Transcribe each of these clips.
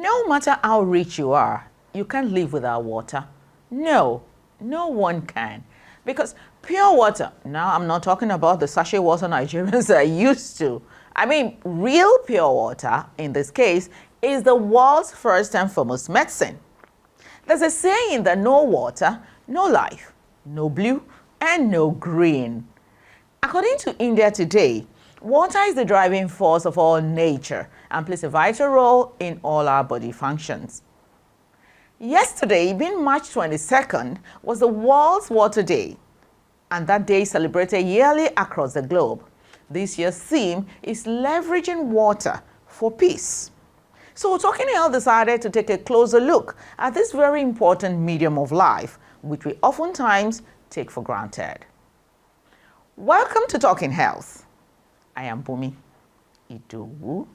No matter how rich you are, you can't live without water. No, no one can. Because pure water, now I'm not talking about the sachet water Nigerians are used to. I mean, real pure water, in this case, is the world's first and foremost medicine. There's a saying that no water, no life, no blue, and no green. According to India Today, water is the driving force of all nature and plays a vital role in all our body functions. Yesterday, being March 22nd, was the World's Water Day, and that day is celebrated yearly across the globe. This year's theme is leveraging water for peace. So Talking Health decided to take a closer look at this very important medium of life, which we oftentimes take for granted. Welcome to Talking Health. I am Bumi Idowu.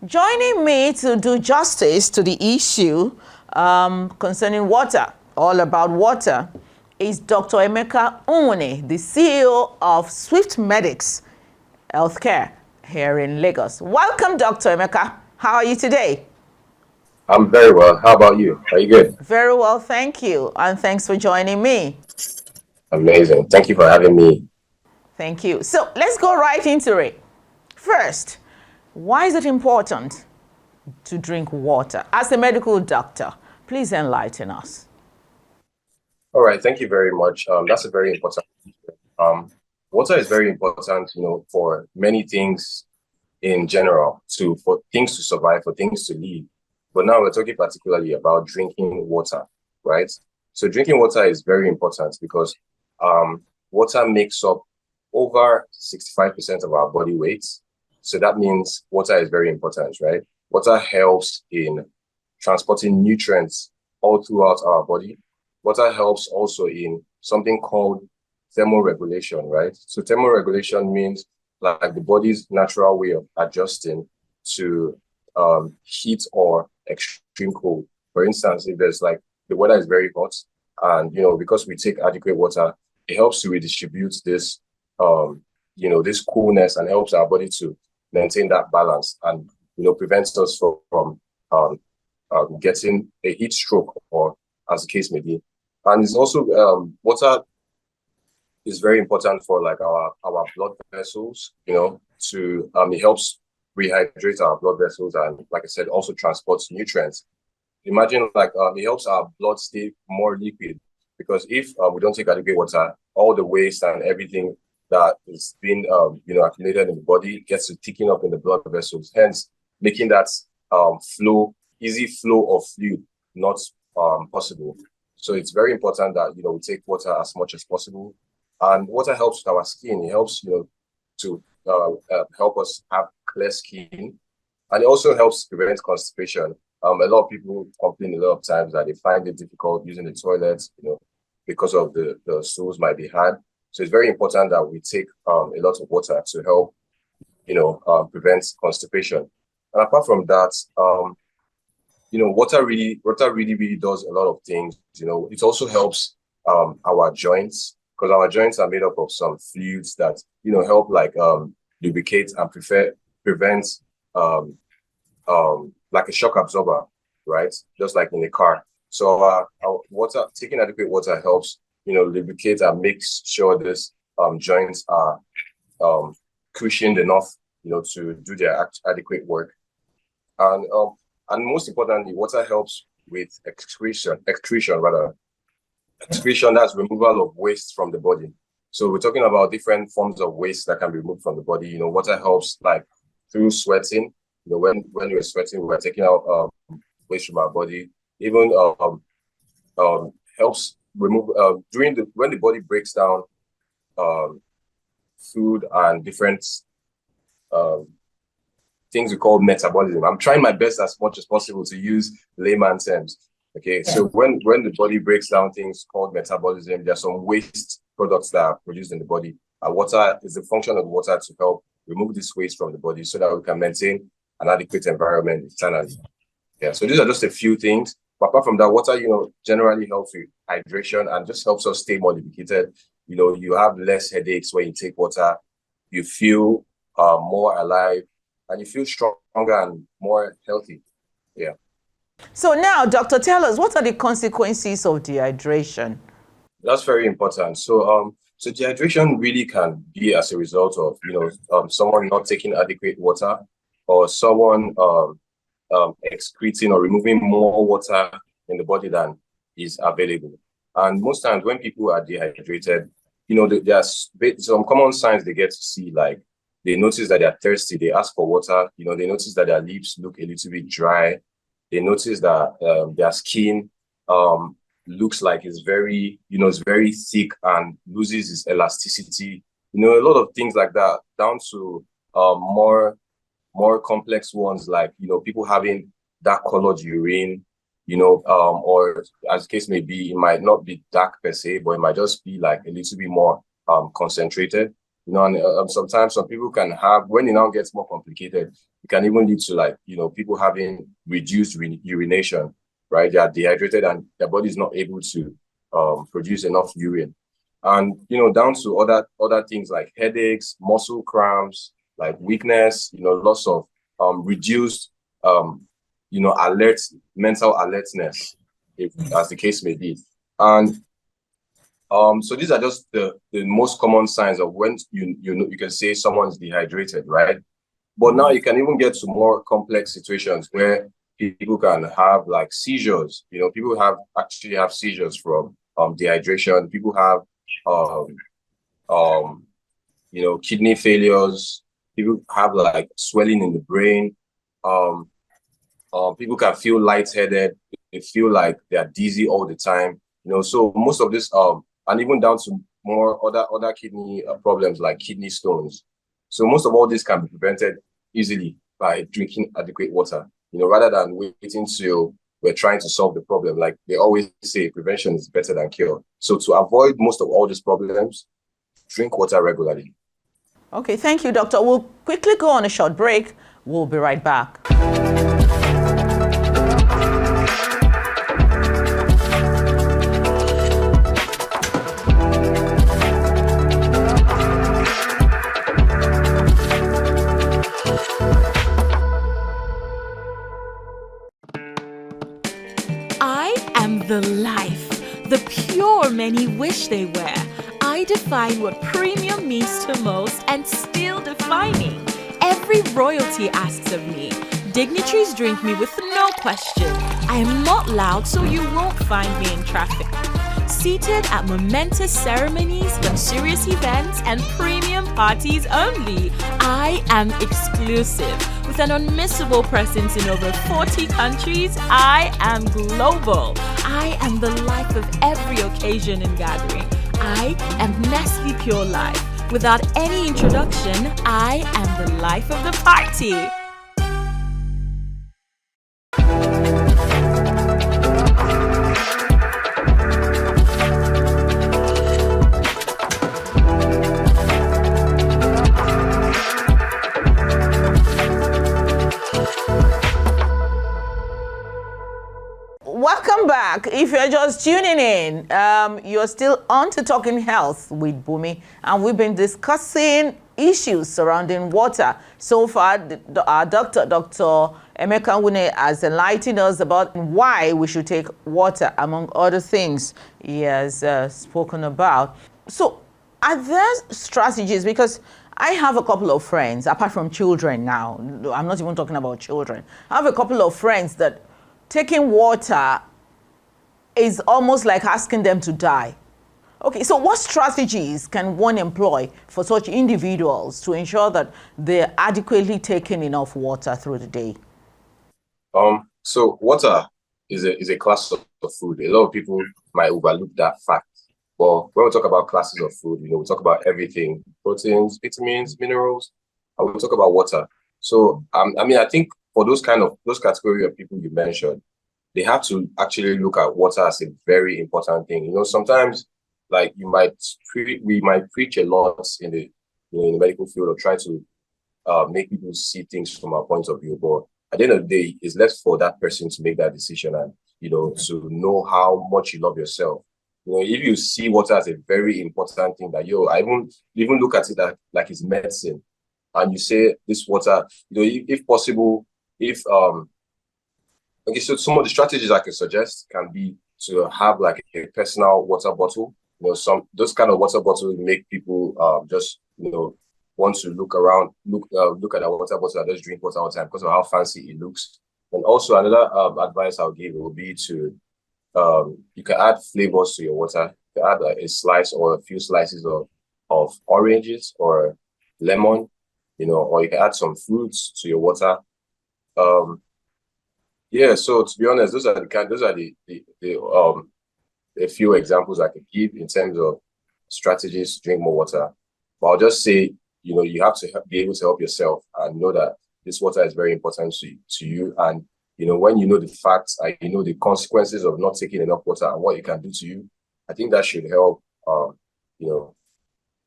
Joining me to do justice to the issue concerning water, all about water, is Dr. Emeka Onwune, the CEO of Swift Medics Healthcare here in Lagos. Welcome, Dr. Emeka. How are you today? I'm very well. How about you? Are you good? Very well, thank you. And thanks for joining me. Amazing. Thank you for having me. Thank you. So let's go right into it. First, why is it important to drink water? As a medical doctor, please enlighten us. All right. Thank you very much. That's a very important. Water is very important, for many things in general, for things to survive, for things to live. But now we're talking particularly about drinking water, right? So drinking water is very important because water makes up over 65% of our body weight. So that means water is very important, right? Water helps in transporting nutrients all throughout our body. Water helps also in something called thermoregulation, right? So thermoregulation means like the body's natural way of adjusting to heat or extreme cold. For instance, if there's like the weather is very hot and, because we take adequate water, it helps to redistribute this, this coolness and helps our body to maintain that balance and, prevents us from getting a heat stroke or as the case may be. And it's also, water is very important for like our blood vessels, it helps rehydrate our blood vessels and like I said, also transports nutrients. Imagine like it helps our blood stay more liquid because if we don't take adequate water, all the waste and everything that is being accumulated in the body gets to ticking up in the blood vessels, hence making that easy flow of fluid not possible. So it's very important that we take water as much as possible. And water helps with our skin. It helps to help us have clear skin, and it also helps prevent constipation. A lot of people complain a lot of times that they find it difficult using the toilets, because of the stools might be hard. So it's very important that we take a lot of water to help, prevent constipation. And apart from that, water really does a lot of things. It also helps our joints because our joints are made up of some fluids that help like lubricate and prevent like a shock absorber, right? Just like in a car. So our water, taking adequate water helps lubricate and makes sure this joints are cushioned enough to do their adequate work. And most importantly, water helps with excretion, that's removal of waste from the body. So we're talking about different forms of waste that can be removed from the body. Water helps like through sweating. When we're sweating, we're taking out waste from our body. Even helps remove when the body breaks down food and different things we call metabolism. I'm trying my best as much as possible to use layman terms. Okay, so when the body breaks down things called metabolism, there are some waste products that are produced in the body. Water is the function of water to help remove this waste from the body so that we can maintain an adequate environment internally. Yeah, so these are just a few things. But apart from that, water, generally helps with hydration and just helps us stay more lubricated. You have less headaches when you take water. You feel more alive, and you feel stronger and more healthy. Yeah. So now, doctor, tell us, what are the consequences of dehydration? That's very important. So dehydration really can be as a result of someone not taking adequate water, or someone excreting or removing more water in the body than is available. And most times when people are dehydrated, there's some common signs they get to see, like they notice that they're thirsty, they ask for water, they notice that their lips look a little bit dry, they notice that their skin looks like it's very thick and loses its elasticity, a lot of things like that, down to more complex ones, like people having dark colored urine, or as the case may be, it might not be dark per se, but it might just be like a little bit more concentrated. And sometimes some people can have, when it now gets more complicated, it can even lead to, like, people having reduced urination, right? They are dehydrated and their body is not able to produce enough urine. And, down to other things like headaches, muscle cramps, like weakness, loss of reduced, mental alertness, if as the case may be. And so these are just the most common signs of when you can say someone's dehydrated, right? But now you can even get to more complex situations where people can have like seizures. People actually have seizures from dehydration. People have kidney failures. People have like swelling in the brain. People can feel lightheaded. They feel like they're dizzy all the time. So most of this, and even down to more other kidney problems like kidney stones. So most of all this can be prevented easily by drinking adequate water, rather than waiting till we're trying to solve the problem. Like they always say, prevention is better than cure. So to avoid most of all these problems, drink water regularly. Okay, thank you, doctor. We'll quickly go on a short break. We'll be right back. I am the life, the pure many wish they were. I define what premium means to most and still defining. Every royalty asks of me. Dignitaries drink me with no question. I am not loud, so you won't find me in traffic. Seated at momentous ceremonies, luxurious events, and premium parties only. I am exclusive. With an unmissable presence in over 40 countries, I am global. I am the life of every occasion and gathering. I am Nestle Pure Life. Without any introduction, I am the life of the party. Welcome back. If you're just tuning in, you're still on to Talking Health with Bumi, and we've been discussing issues surrounding water. So far, our Dr. Emeka Nwune has enlightened us about why we should take water, among other things he has spoken about. So are there strategies? Because I have a couple of friends, apart from children now, I'm not even talking about children. I have a couple of friends that taking water is almost like asking them to die. Okay, so what strategies can one employ for such individuals to ensure that they're adequately taking enough water through the day? So water is a class of food. A lot of people might overlook that fact. But when we talk about classes of food, we talk about everything: proteins, vitamins, minerals, and we talk about water. So I think for those category of people you mentioned, they have to actually look at water as a very important thing. Sometimes, like we might preach a lot in the medical field, or try to make people see things from our point of view. But at the end of the day, it's left for that person to make that decision and, to know how much you love yourself. If you see water as a very important thing that, I even look at it like it's medicine, and you say this water, if possible, okay, so some of the strategies I can suggest can be to have like a personal water bottle. Those kind of water bottles make people just want to look around, look at a water bottle and just drink water all the time because of how fancy it looks. And also another advice I'll give will be to you can add flavors to your water. You can add a slice or a few slices of oranges or lemon, or you can add some fruits to your water. Yeah, so to be honest, those are a few examples I could give in terms of strategies to drink more water. But I'll just say, you have to be able to help yourself and know that this water is very important to you. And, when you know the facts and you know the consequences of not taking enough water and what it can do to you, I think that should help, But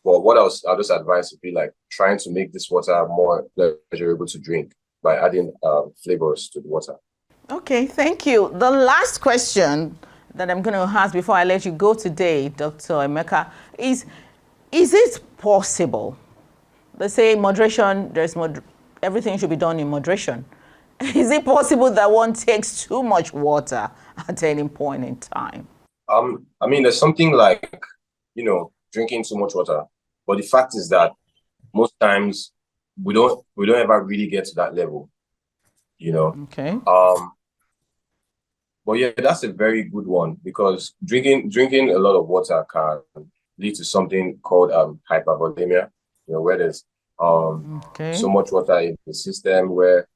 what I'll just advise would be like trying to make this water more pleasurable to drink by adding flavors to the water. Okay, thank you. The last question that I'm going to ask before I let you go today, Dr. Emeka, is it possible? They say moderation, everything should be done in moderation. Is it possible that one takes too much water at any point in time? There's something like, drinking too much water. But the fact is that most times we don't ever really get to that level, Okay. But yeah, that's a very good one because drinking a lot of water can lead to something called hypervolemia, where there's so much water in the system where,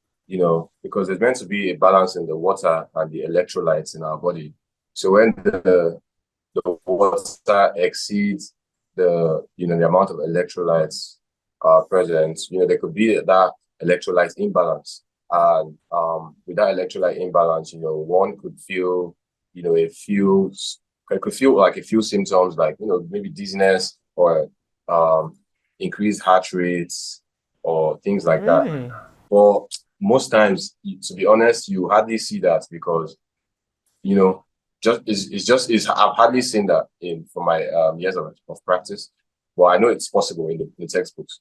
because there's meant to be a balance in the water and the electrolytes in our body. So when the water exceeds the amount of electrolytes present, there could be that electrolyte imbalance. And with that electrolyte imbalance, one could feel, it could feel like a few symptoms like, maybe dizziness or increased heart rates or things like that. But most times, to be honest, you hardly see that because, I've hardly seen that from my years of practice. But I know it's possible in the textbooks.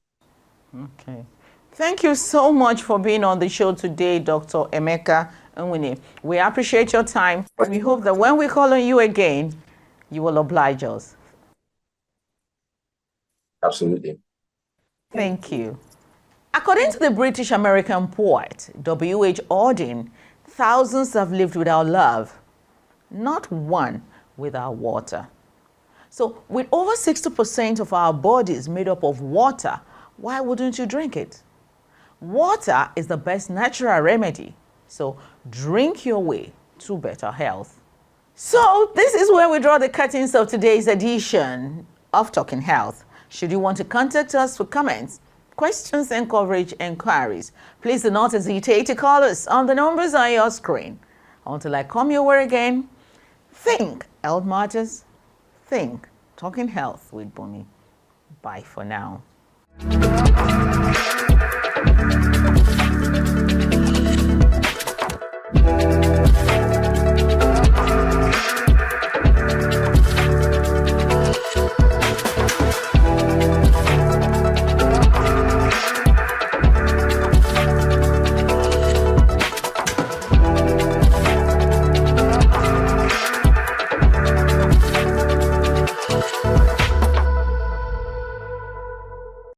Okay. Thank you so much for being on the show today, Dr. Emeka Nwune. We appreciate your time. We hope that when we call on you again, you will oblige us. Absolutely. Thank you. According to the British American poet W.H. Auden, thousands have lived without love, not one without water. So with over 60% of our bodies made up of water, why wouldn't you drink it? Water is the best natural remedy, so drink your way to better health. So this is where we draw the curtains of today's edition of Talking Health. Should you want to contact us for comments, questions and coverage inquiries, please do not hesitate to call us on the numbers on your screen. Until I come your way again, think health matters, think Talking Health with Bunmi. Bye for now.